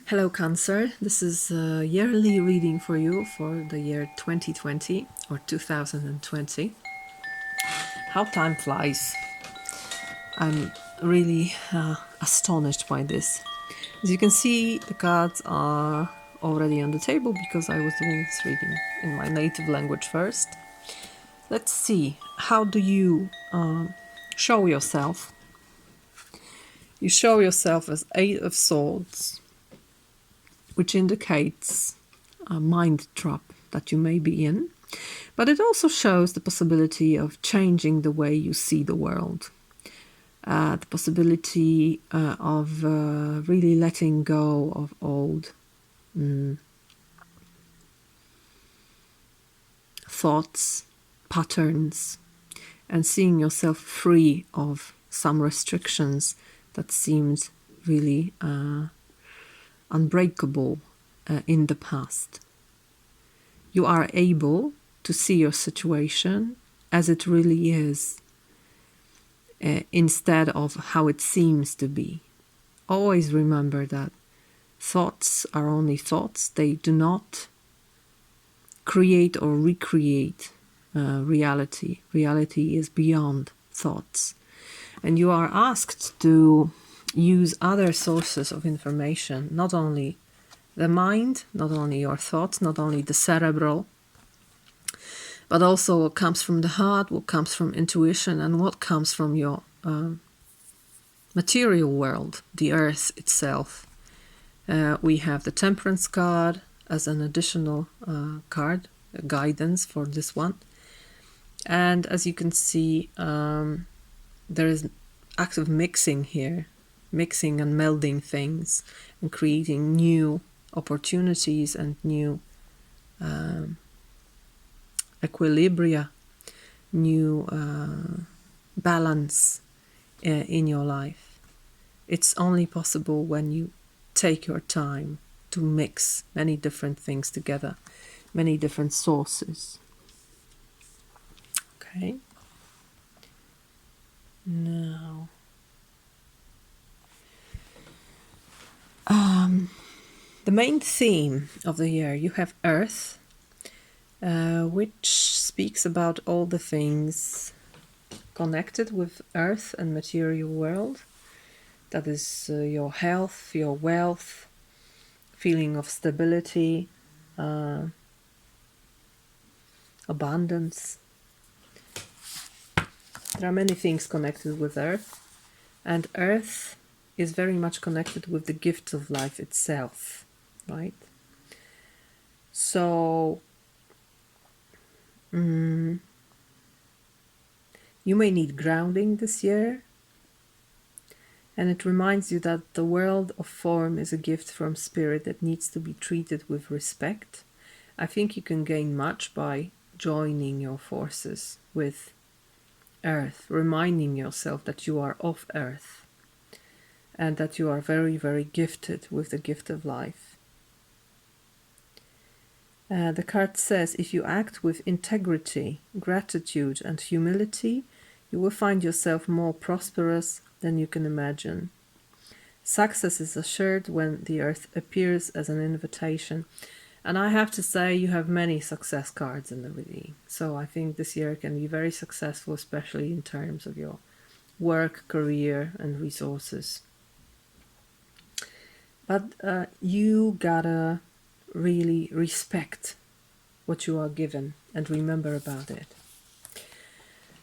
Hello Cancer, this is a yearly reading for you for the year 2020 or 2020. How time flies. I'm really astonished by this. As you can see, the cards are already on the table because I was doing this reading in my native language first. Let's see, how do you show yourself? You show yourself as Eight of Swords, which indicates a mind trap that you may be in, but it also shows the possibility of changing the way you see the world, the possibility of really letting go of old thoughts, patterns, and seeing yourself free of some restrictions that seemed really unbreakable in the past. You are able to see your situation as it really is, instead of how it seems to be. Always remember that thoughts are only thoughts. They do not create or recreate reality. Reality is beyond thoughts. And you are asked to use other sources of information, not only the mind, not only your thoughts, not only the cerebral, but also what comes from the heart, what comes from intuition, and what comes from your material world, the earth itself. We have the Temperance card as an additional card, guidance for this one. And as you can see, there is active mixing here, mixing and melding things and creating new opportunities and new equilibria, new balance in your life. It's only possible when you take your time to mix many different things together, many different sources. Okay. Now, the main theme of the year, you have Earth, which speaks about all the things connected with Earth and material world. That is your health, your wealth, feeling of stability, abundance. There are many things connected with Earth, and Earth is very much connected with the gift of life itself, right? So, you may need grounding this year, and it reminds you that the world of form is a gift from spirit that needs to be treated with respect. I think you can gain much by joining your forces with Earth, reminding yourself that you are of Earth and that you are very, very gifted with the gift of life. The card says, if you act with integrity, gratitude, and humility, you will find yourself more prosperous than you can imagine. Success is assured when the earth appears as an invitation. And I have to say, you have many success cards in the reading. So I think this year can be very successful, especially in terms of your work, career, and resources. But you gotta really respect what you are given and remember about it.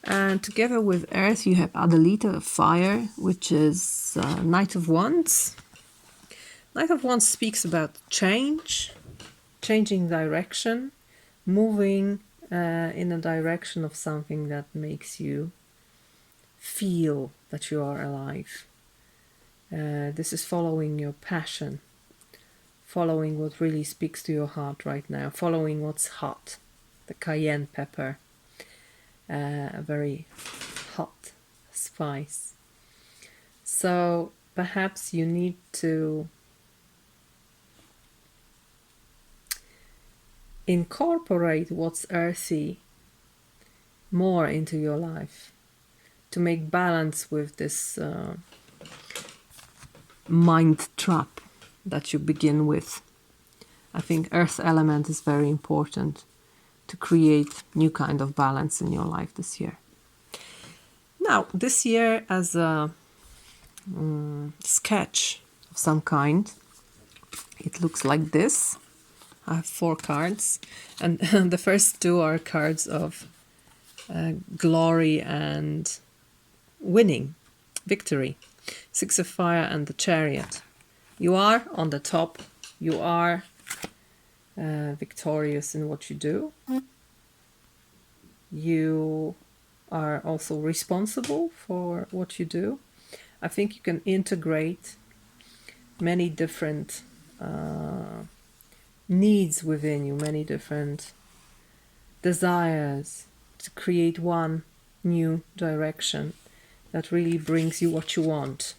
And together with Earth, you have Adelita of Fire, which is Knight of Wands. Knight of Wands speaks about change, changing direction, moving in a direction of something that makes you feel that you are alive. This is following your passion, following what really speaks to your heart right now, following what's hot, the cayenne pepper, a very hot spice. So perhaps you need to incorporate what's earthy more into your life to make balance with this mind trap that you begin with. I think earth element is very important to create new kind of balance in your life this year. Now, this year as a sketch of some kind, it looks like this. I have 4 cards, and the first 2 are cards of glory and winning, victory. 6 of Fire and the Chariot. You are on the top. You are victorious in what you do. You are also responsible for what you do. I think you can integrate many different needs within you, many different desires to create one new direction that really brings you what you want.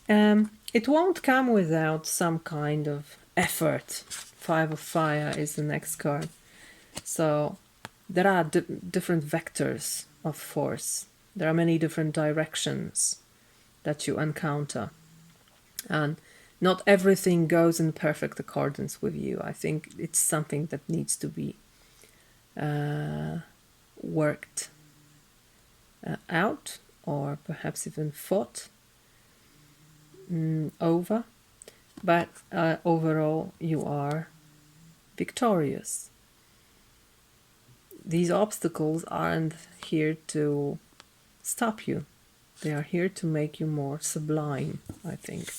It won't come without some kind of effort. 5 of Fire is the next card. So there are different vectors of force. There are many different directions that you encounter. And not everything goes in perfect accordance with you. I think it's something that needs to be worked out, or perhaps even fought over. But overall, you are victorious. These obstacles aren't here to stop you. They are here to make you more sublime, I think.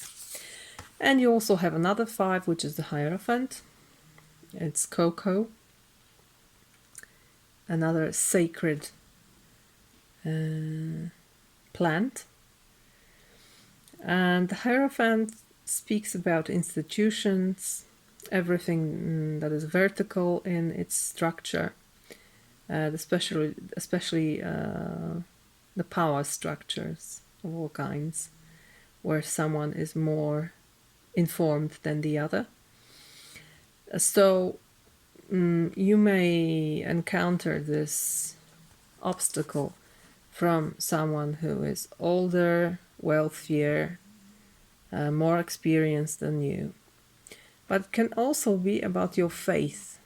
And you also have another 5, which is the Hierophant. It's cocoa. Another sacred plant. And the Hierophant speaks about institutions, everything that is vertical in its structure, especially the power structures of all kinds, where someone is more informed than the other. So you may encounter this obstacle from someone who is older, wealthier, more experienced than you. But it can also be about your faith,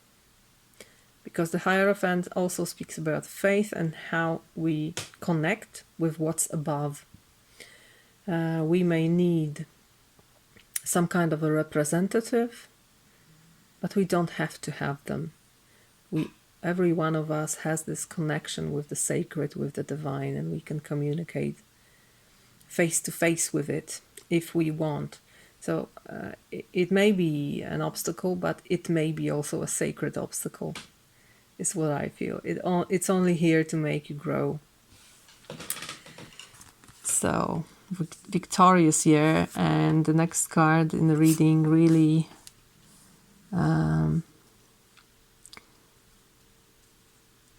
because the Hierophant also speaks about faith and how we connect with what's above. We may need some kind of a representative, but we don't have to have them. Every one of us has this connection with the sacred, with the divine, and we can communicate face to face with it if we want. So it may be an obstacle, but it may be also a sacred obstacle, is what I feel. It's only here to make you grow. So, victorious year, and the next card in the reading really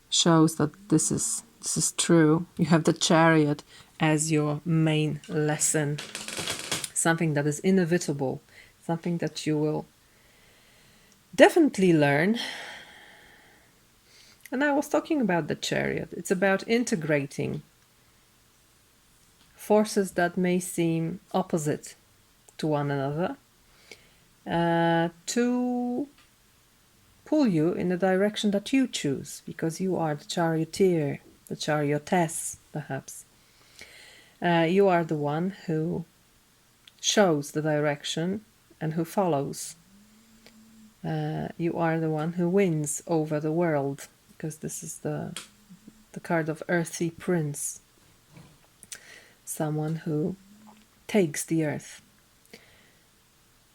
shows that this is true. You have the Chariot as your main lesson, something that is inevitable, something that you will definitely learn. And I was talking about the Chariot. It's about integrating forces that may seem opposite to one another to pull you in the direction that you choose, because you are the charioteer, the chariotess, perhaps. You are the one who shows the direction and who follows. You are the one who wins over the world, because this is the card of Earthy Prince. Someone who takes the earth.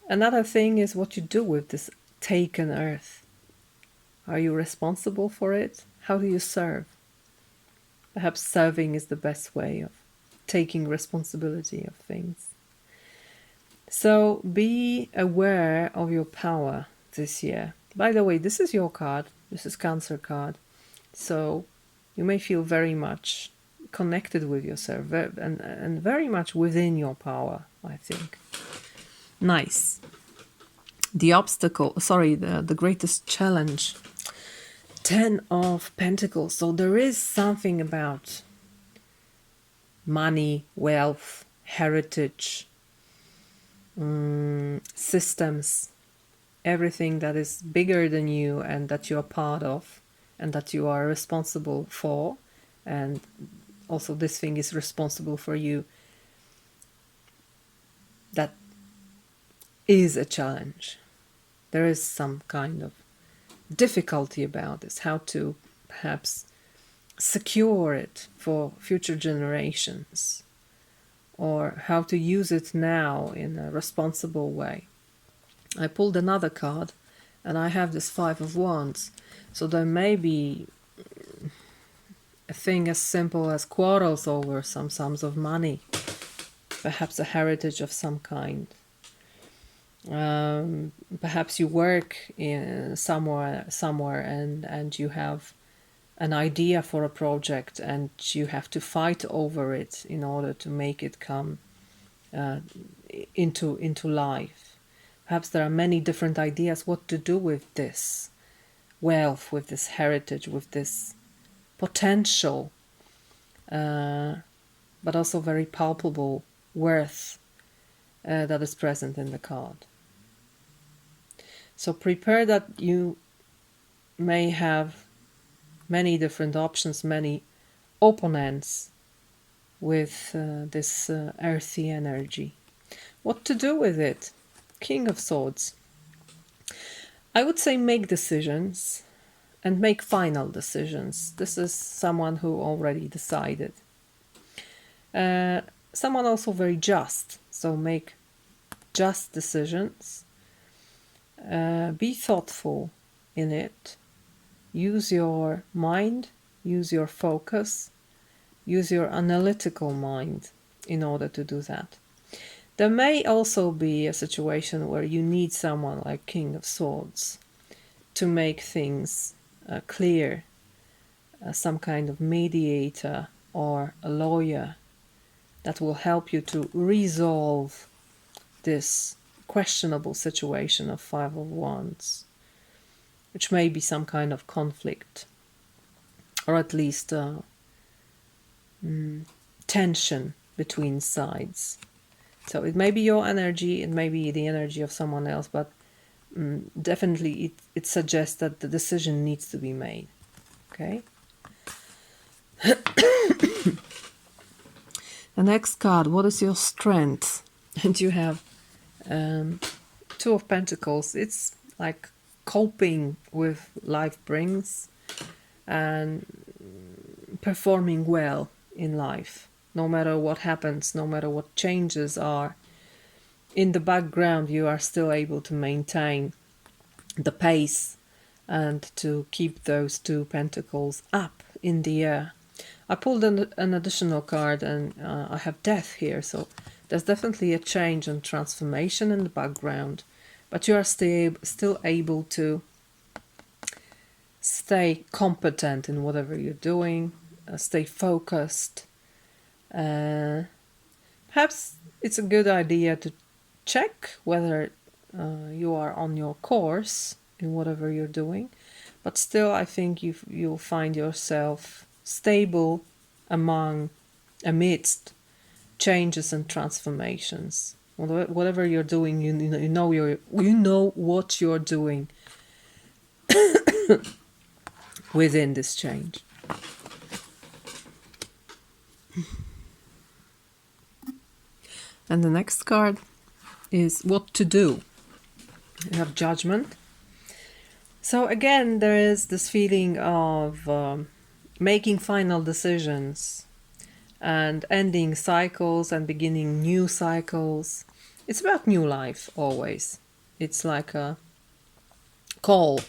Another thing is what you do with this taken earth. Are you responsible for it? How do you serve? Perhaps serving is the best way of taking responsibility of things. So be aware of your power this year. By the way, this is your card. This is Cancer card. So you may feel very much connected with yourself and very much within your power, I think. Nice. The obstacle, the greatest challenge. 10 of Pentacles. So there is something about money, wealth, heritage, systems, everything that is bigger than you and that you are part of and that you are responsible for, and also this thing is responsible for you, that is a challenge. There is some kind of difficulty about this, how to perhaps secure it for future generations, or how to use it now in a responsible way. I pulled another card and I have this Five of Wands, so there may be a thing as simple as quarrels over some sums of money, perhaps a heritage of some kind. Perhaps you work in somewhere and you have an idea for a project and you have to fight over it in order to make it come into life. Perhaps there are many different ideas what to do with this wealth, with this heritage, with this potential, but also very palpable worth that is present in the card. So prepare that you may have many different options, many opponents with this earthy energy. What to do with it? King of Swords. I would say make decisions and make final decisions. This is someone who already decided. Someone also very just, so make just decisions. Be thoughtful in it. Use your mind, use your focus, use your analytical mind in order to do that. There may also be a situation where you need someone like King of Swords to make things clear, some kind of mediator or a lawyer that will help you to resolve this questionable situation of Five of Wands, which may be some kind of conflict, or at least tension between sides. So it may be your energy, it may be the energy of someone else, but definitely it suggests that the decision needs to be made. Okay. The next card, what is your strength? And you have Two of Pentacles. It's like coping with life brings and performing well in life. No matter what happens, no matter what changes are, in the background you are still able to maintain the pace and to keep those two pentacles up in the air. I pulled an additional card and I have Death here, so there's definitely a change and transformation in the background, but you are still able to stay competent in whatever you're doing, stay focused. Perhaps it's a good idea to check whether you are on your course in whatever you're doing, but still I think you'll find yourself stable amidst changes and transformations. Whatever you're doing, you know what you're doing within this change. And the next card is what to do. You have Judgment. So again, there is this feeling of making final decisions and ending cycles and beginning new cycles. It's about new life always. It's like a call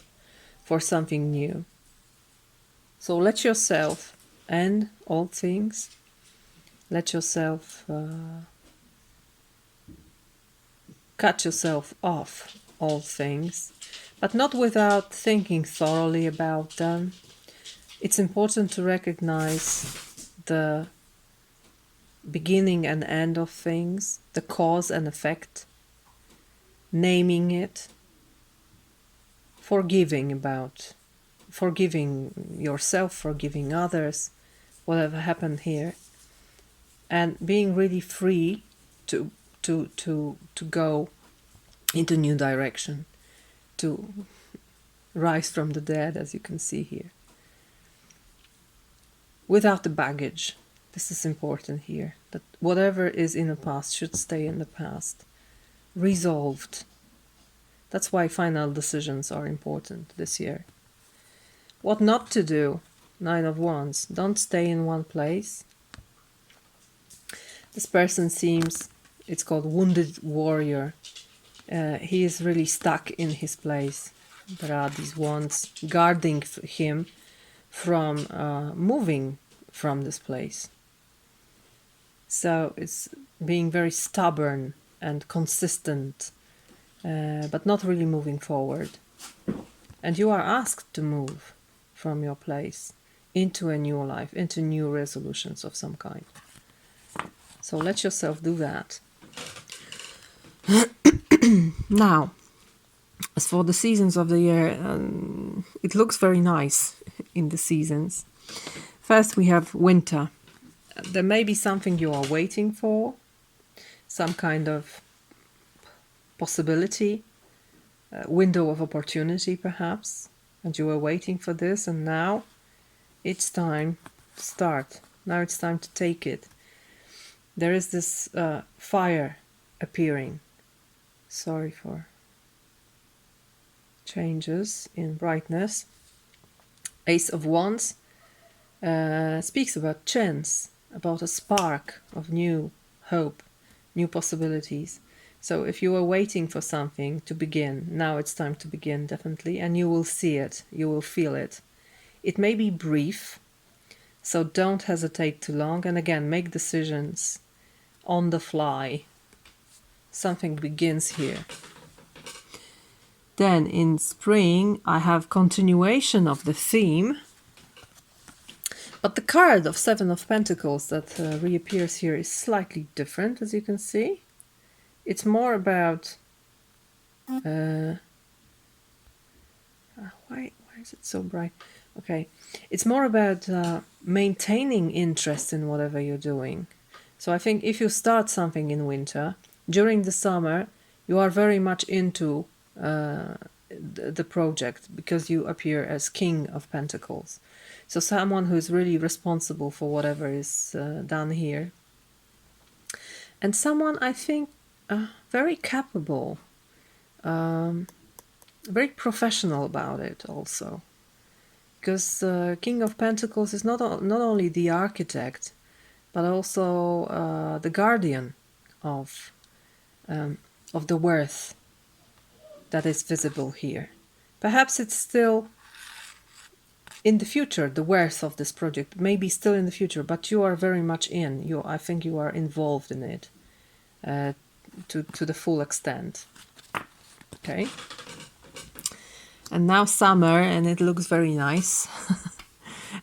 for something new. So let yourself end all things. Let yourself cut yourself off all things, but not without thinking thoroughly about them. It's important to recognize the beginning and end of things, the cause and effect, naming it, forgiving yourself, forgiving others, whatever happened here, and being really free to go into new direction, to rise from the dead, as you can see here. Without the baggage. This is important here, that whatever is in the past should stay in the past. Resolved. That's why final decisions are important this year. What not to do? Nine of Wands. Don't stay in one place. This person seems, it's called Wounded Warrior. He is really stuck in his place. There are these wands guarding him from moving from this place. So it's being very stubborn and consistent, but not really moving forward. And you are asked to move from your place into a new life, into new resolutions of some kind. So let yourself do that. Now, as for the seasons of the year, it looks very nice in the seasons. First we have winter. There may be something you are waiting for, some kind of possibility, window of opportunity perhaps, and you were waiting for this, and now it's time to start. Now it's time to take it. There is this fire appearing. Sorry for changes in brightness. Ace of Wands speaks about chance, about a spark of new hope, new possibilities. So if you were waiting for something to begin, now it's time to begin, definitely, and you will see it, you will feel it. It may be brief, so don't hesitate too long, and again, make decisions on the fly. Something begins here. Then in spring, I have continuation of the theme, but the card of Seven of Pentacles that reappears here is slightly different, as you can see. It's more about why is it so bright? Okay, it's more about maintaining interest in whatever you're doing. So I think if you start something in winter, during the summer, you are very much into the project because you appear as King of Pentacles. So someone who is really responsible for whatever is done here. And someone, I think, very capable, very professional about it also. Because King of Pentacles is not only the architect, but also the guardian of the worth that is visible here. Perhaps it's still in the future, the worth of this project may be still in the future, but you are very much in. I think you are involved in it to the full extent. Okay. And now summer, and it looks very nice.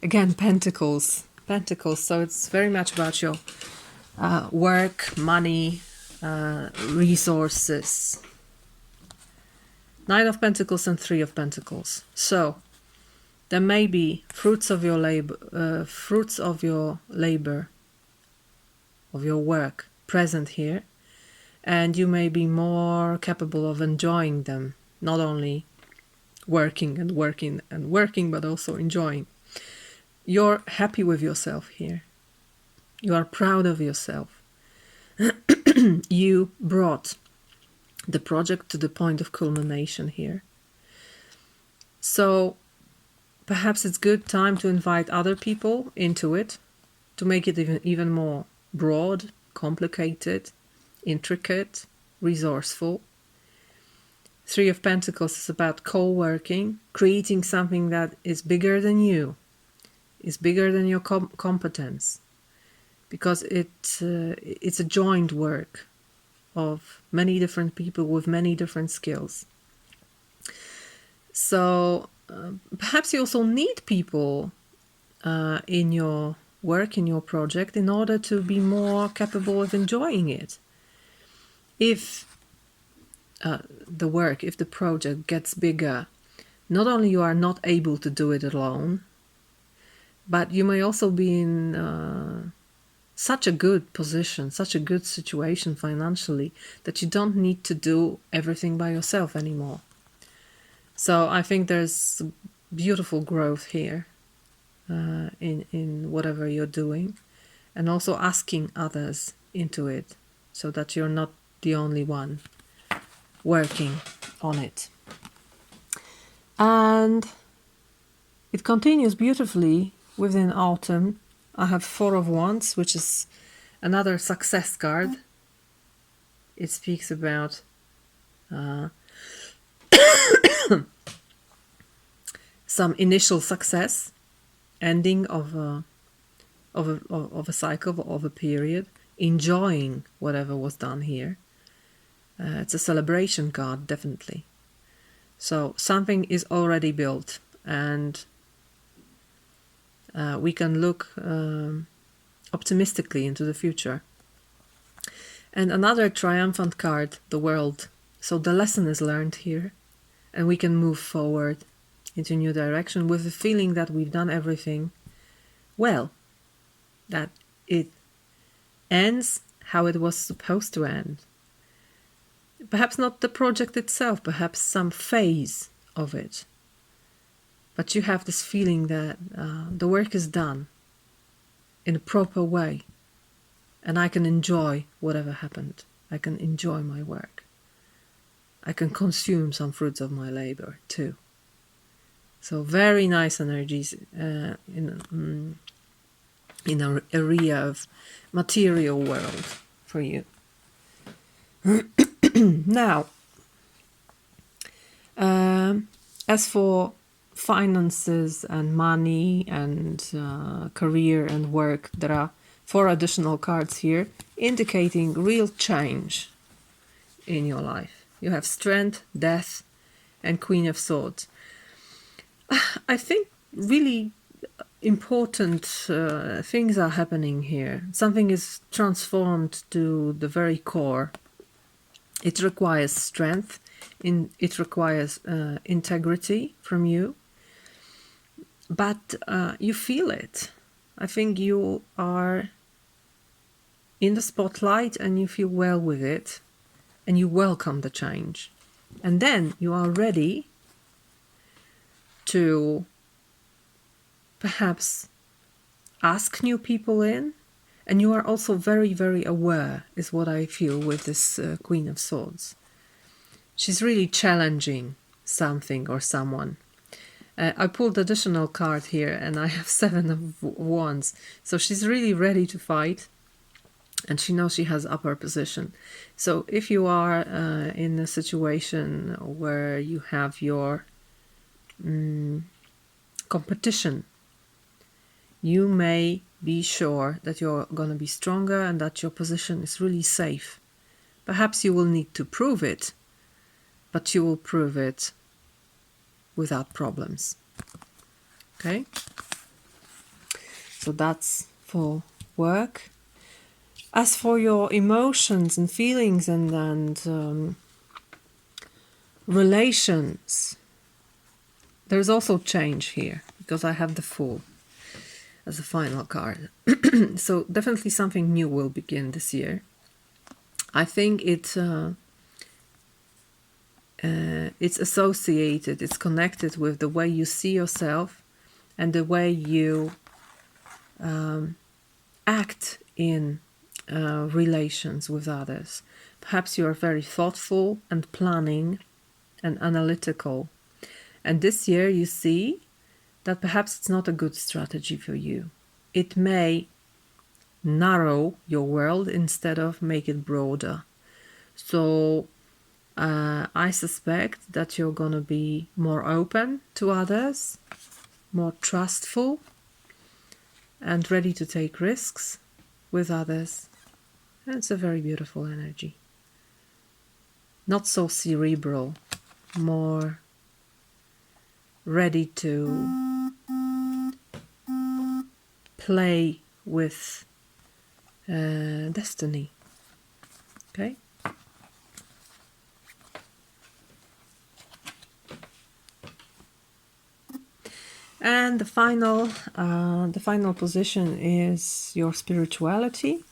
Again, Pentacles. So it's very much about your work, money, resources. Nine of Pentacles and Three of Pentacles. So there may be fruits of your labor, of your work present here, and you may be more capable of enjoying them, not only working and working and working, but also enjoying. You're happy with yourself here. You are proud of yourself. You brought the project to the point of culmination here. So perhaps it's good time to invite other people into it, to make it even more broad, complicated, intricate, resourceful. Three of Pentacles is about co-working, creating something that is bigger than you, is bigger than your competence, because it's a joint work of many different people with many different skills. So perhaps you also need people in your work, in your project, in order to be more capable of enjoying it. If if the project gets bigger, not only you are not able to do it alone, but you may also be in such a good position, such a good situation financially, that you don't need to do everything by yourself anymore. So I think there's beautiful growth here in whatever you're doing, and also asking others into it so that you're not the only one working on it. And it continues beautifully within autumn. I have Four of Wands, which is another success card. It speaks about some initial success, ending of a cycle, of a period, enjoying whatever was done here. It's a celebration card, definitely. So something is already built, and we can look optimistically into the future. And another triumphant card, the World. So the lesson is learned here, and we can move forward into a new direction with the feeling that we've done everything well, that it ends how it was supposed to end. Perhaps not the project itself, perhaps some phase of it. But you have this feeling that the work is done in a proper way, and I can enjoy whatever happened. I can enjoy my work. I can consume some fruits of my labor too. So very nice energies in an area of material world for you. Now, as for finances and money and career and work, there are 4 additional cards here indicating real change in your life. You have Strength, Death, and Queen of Swords. I think really important things are happening here. Something is transformed to the very core. It requires strength, it requires integrity from you, but you feel it. I think you are in the spotlight and you feel well with it, and you welcome the change. And then you are ready to perhaps ask new people in, and you are also very, very aware, is what I feel with this Queen of Swords. She's really challenging something or someone. I pulled additional card here, and I have 7 of Wands. So she's really ready to fight, and she knows she has upper position. So if you are in a situation where you have your competition, you may be sure that you're going to be stronger and that your position is really safe. Perhaps you will need to prove it, but you will prove it without problems. Okay? So that's for work. As for your emotions and feelings and relations, there's also change here, because I have the Fool as a final card. So definitely something new will begin this year. I think it's associated, it's connected with the way you see yourself and the way you act in relations with others. Perhaps you are very thoughtful and planning and analytical. And this year you see that perhaps it's not a good strategy for you. It may narrow your world instead of make it broader. So I suspect that you're going to be more open to others, more trustful, and ready to take risks with others. And it's a very beautiful energy. Not so cerebral, more ready to play with destiny. Okay? And the final position is your spirituality.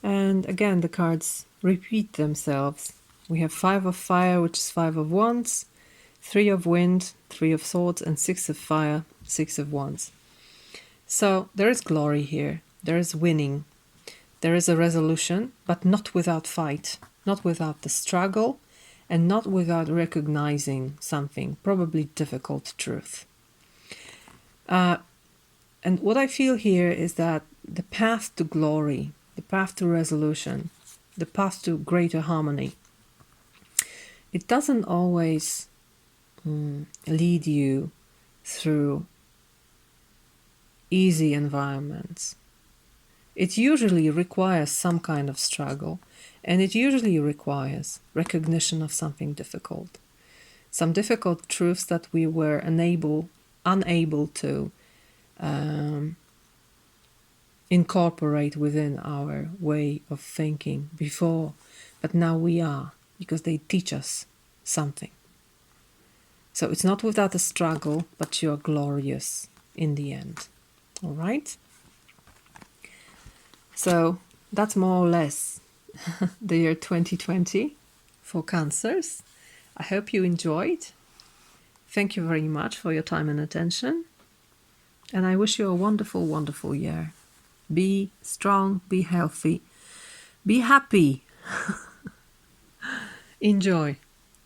And again, the cards repeat themselves. We have 5 of fire, which is 5 of wands, 3 of wind, 3 of swords, and 6 of fire, 6 of wands. So there is glory here. There is winning. There is a resolution, but not without fight, not without the struggle, and not without recognizing something, probably difficult truth. And what I feel here is that the path to glory, the path to resolution, the path to greater harmony, it doesn't always lead you through easy environments. It usually requires some kind of struggle, and it usually requires recognition of something difficult. Some difficult truths that we were unable to incorporate within our way of thinking before, but now we are, because they teach us something. So it's not without a struggle, but you are glorious in the end. All right? So that's more or less the year 2020 for Cancers. I hope you enjoyed. Thank you very much for your time and attention. And I wish you a wonderful, wonderful year. Be strong, be healthy, be happy. Enjoy.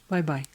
Bye-bye.